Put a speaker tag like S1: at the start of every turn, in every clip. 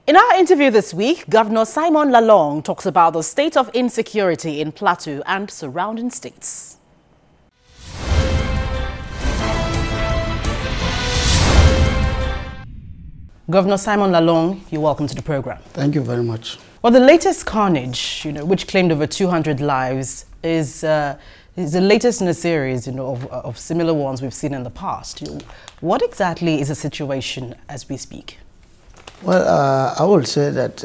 S1: In our interview this week, Governor Simon Lalong talks about the state of insecurity in Plateau and surrounding states. Governor Simon Lalong, you're welcome to the program.
S2: Thank you very much.
S1: Well, the latest carnage, which claimed over 200 lives, is the latest in a series, of similar ones we've seen in the past. What exactly is the situation as we speak?
S2: Well, I would say that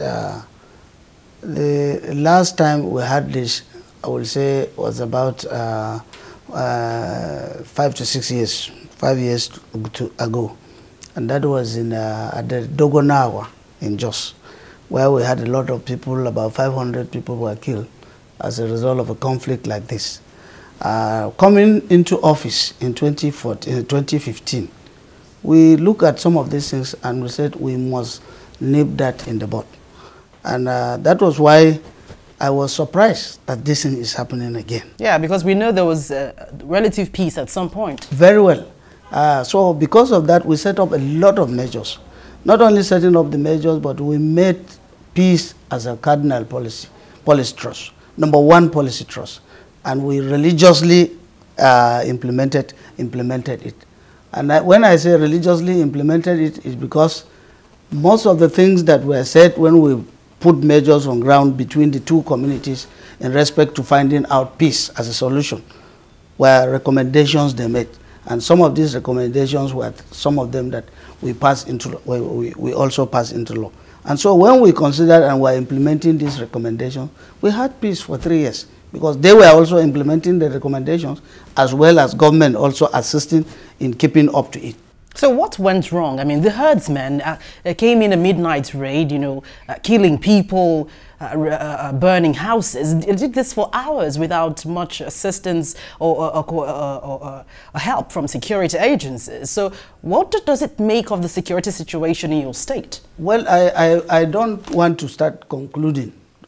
S2: the last time we had this, I would say, was about 5 to 6 years, 5 years ago. And that was at the Dogonawa in Jos, where we had a lot of people, about 500 people were killed as a result of a conflict like this. Coming into office in 2015, we look at some of these things and we said we must nip that in the bud. And that was why I was surprised that this thing is happening again.
S1: Yeah, because we know there was relative peace at some point.
S2: Very well. So because of that, we set up a lot of measures. Not only setting up the measures, but we made peace as a cardinal policy thrust, number one policy thrust. And we religiously implemented it. And when I say religiously implemented it, is because most of the things that were said when we put measures on ground between the two communities in respect to finding out peace as a solution were recommendations they made. And some of these recommendations were some of them that we also passed into law. And so when we considered and were implementing these recommendations, we had peace for 3 years because they were also implementing the recommendations as well as government also assisting in keeping up to it.
S1: So what went wrong? I mean, the herdsmen came in a midnight raid, killing people, burning houses. They did this for hours without much assistance or help from security agencies. So what does it make of the security situation in your state? Well,
S2: I don't want to start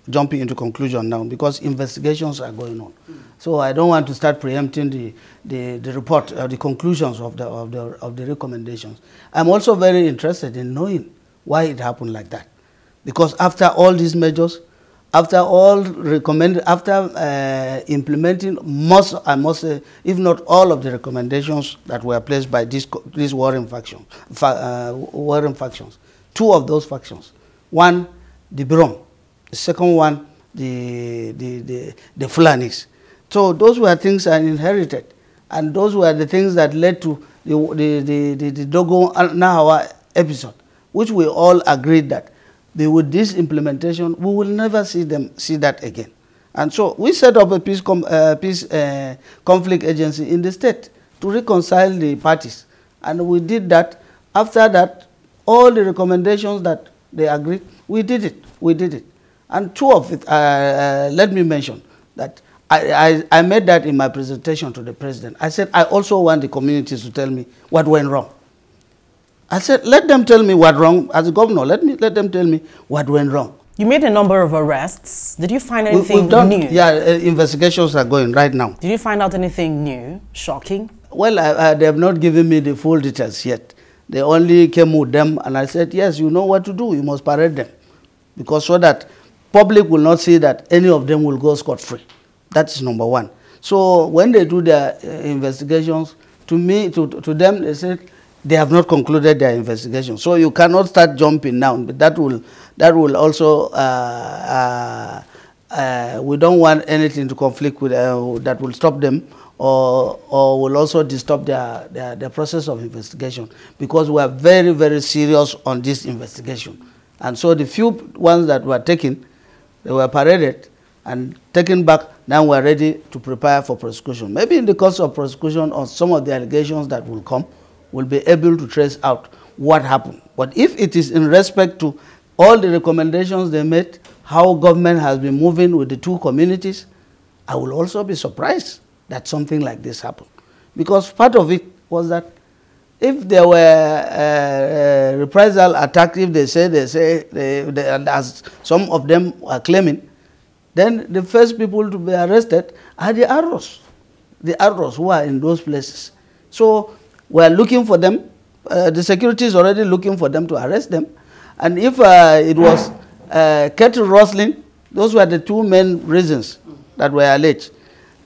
S2: jumping into conclusion now because investigations are going on. So I don't want to start preempting the report or the conclusions of the recommendations. I'm also very interested in knowing why it happened like that. Because after all these measures, after implementing most, I must say, if not all of the recommendations that were placed by these warring factions, two of those factions, one, the Birom, the second one, the Fulanis. So those were things I inherited, and those were the things that led to the Dogo Nahawa episode, which we all agreed that with this implementation, we will never see that again. And so we set up a peace conflict agency in the state to reconcile the parties. And we did that. After that, all the recommendations that they agreed, we did it. And two of it, let me mention that I made that in my presentation to the president. I said, I also want the communities to tell me what went wrong. I said, let them tell me what wrong. As a governor, let them tell me what went wrong.
S1: You made a number of arrests. Did you find anything new?
S2: Yeah, investigations are going right now.
S1: Did you find out anything new, shocking?
S2: Well, they have not given me the full details yet. They only came with them, and I said, yes, you know what to do. You must parade them. Because so that public will not see that any of them will go scot-free. That's number one. So when they do their investigations, to them, they said they have not concluded their investigation. So you cannot start jumping now. But that will also, we don't want anything to conflict with, that will stop them or will also disturb their process of investigation, because we are very, very serious on this investigation. And so the few ones that were taken, they were paraded and taken back. Now we are ready to prepare for prosecution. Maybe in the course of prosecution on some of the allegations that will come, we'll be able to trace out what happened. But if it is in respect to all the recommendations they made, how government has been moving with the two communities, I will also be surprised that something like this happened. Because part of it was that if there were reprisal attack, if they say, as some of them are claiming, then the first people to be arrested are the Arros who are in those places. So we are looking for them. The security is already looking for them to arrest them. And if it was cattle rustling, those were the two main reasons that were alleged.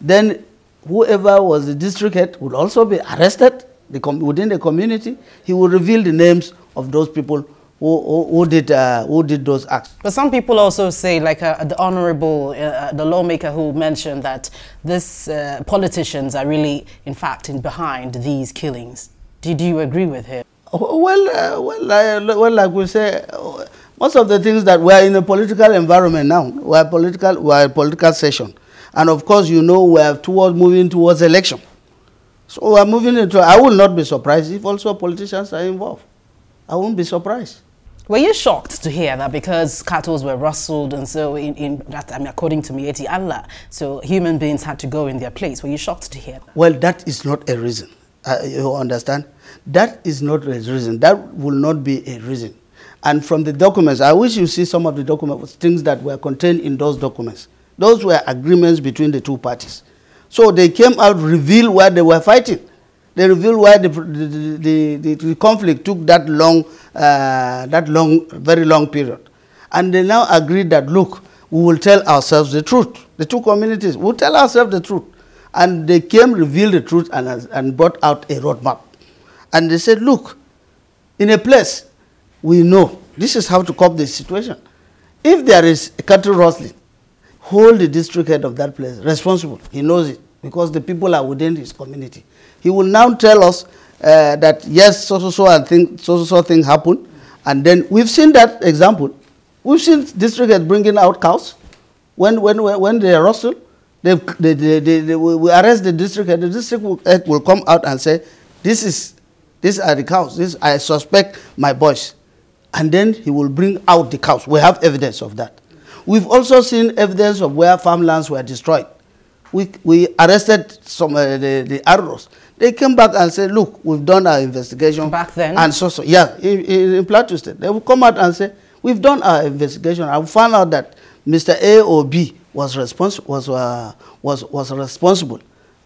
S2: Then whoever was the district head would also be arrested within the community. He will reveal the names of those people who did those acts.
S1: But some people also say, like the honorable, the lawmaker who mentioned that these politicians are really, in fact, behind these killings. Did you agree with him?
S2: Well, like we say, most of the things that we're in a political environment now, we're a political session. And of course, you know, we're moving towards election. So we're moving into, I will not be surprised if also politicians are involved. I won't be surprised.
S1: Were you shocked to hear that because cattle were rustled and so according to Mieti Allah, so human beings had to go in their place? Were you shocked to hear that?
S2: Well, that is not a reason. You understand? That is not a reason. That will not be a reason. And from the documents, I wish you see some of the documents, things that were contained in those documents. Those were agreements between the two parties. So they came out, revealed why they were fighting. They revealed why the conflict took that very long period. And they now agreed that, look, we will tell ourselves the truth. The two communities will tell ourselves the truth. And they came, revealed the truth, and brought out a roadmap. And they said, look, in a place, we know this is how to cope the situation. If there is a cattle rustling, hold the district head of that place responsible. He knows it because the people are within his community. He will now tell us that yes, so thing happened, and then we've seen that example. We've seen district head bringing out cows when they rustle. We arrest the district head. The district head will come out and say, these are the cows. I suspect my boys. And then he will bring out the cows. We have evidence of that. We've also seen evidence of where farmlands were destroyed. We arrested some the arrows. They came back and said, look, we've done our investigation.
S1: Back then?
S2: And yeah, in Plateau State. They will come out and say, we've done our investigation. I found out that Mr. A or B was responsible.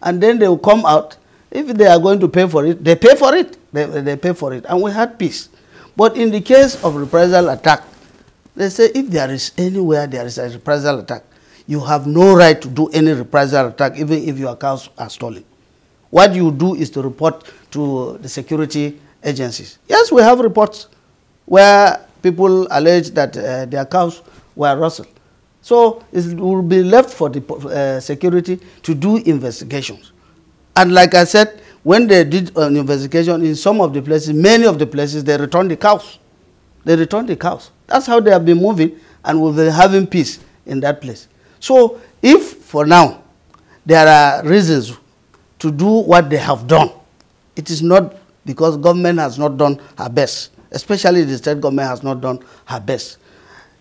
S2: And then they will come out. If they are going to pay for it, they pay for it. They pay for it. And we had peace. But in the case of reprisal attack, they say if there is anywhere there is a reprisal attack, you have no right to do any reprisal attack, even if your cows are stolen. What you do is to report to the security agencies. Yes, we have reports where people allege that their cows were rustled. So it will be left for the security to do investigations. And like I said, when they did an investigation in some of the places, many of the places, they returned the cows. They returned the cows. That's how they have been moving, and we'll be having peace in that place. So if for now there are reasons to do what they have done, it is not because government has not done her best, especially the state government has not done her best.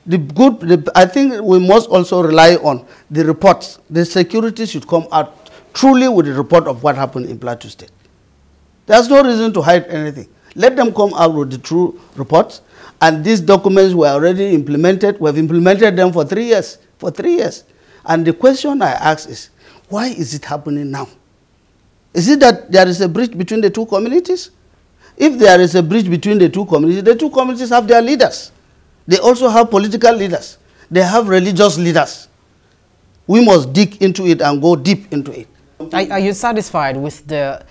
S2: I think we must also rely on the reports. The security should come out truly with the report of what happened in Plateau State. There's no reason to hide anything. Let them come out with the true reports. And these documents were already implemented. We have implemented them for 3 years. For 3 years. And the question I ask is, why is it happening now? Is it that there is a breach between the two communities? If there is a breach between the two communities have their leaders. They also have political leaders. They have religious leaders. We must dig into it and go deep into it.
S1: Are you satisfied with the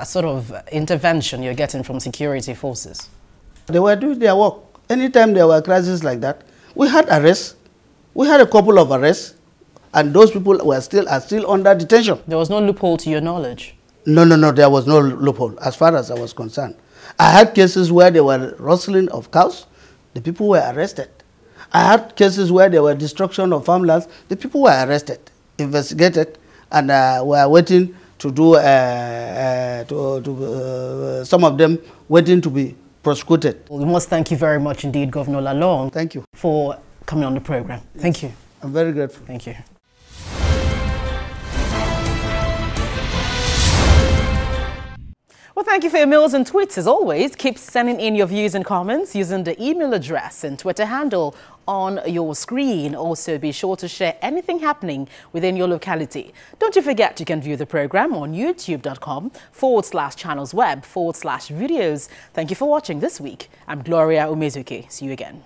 S1: sort of intervention you're getting from security forces?
S2: They were doing their work. Anytime there were crises like that, we had arrests. We had a couple of arrests, and those people are still under detention.
S1: There was no loophole to your knowledge?
S2: No, there was no loophole as far as I was concerned. I had cases where there were rustling of cows. The people were arrested. I had cases where there were destruction of farmlands. The people were arrested, investigated, and were waiting to do, some of them waiting to be prosecuted.
S1: Well, we must thank you very much indeed, Governor Lalong.
S2: Thank you.
S1: For coming on the program. Thank you.
S2: I'm very grateful.
S1: Thank you. Well, thank you for your mails and tweets. As always, keep sending in your views and comments using the email address and Twitter handle on your screen. Also, be sure to share anything happening within your locality. Don't you forget you can view the program on youtube.com/channelsweb/videos. Thank you for watching this week. I'm Gloria Umezuke. See you again.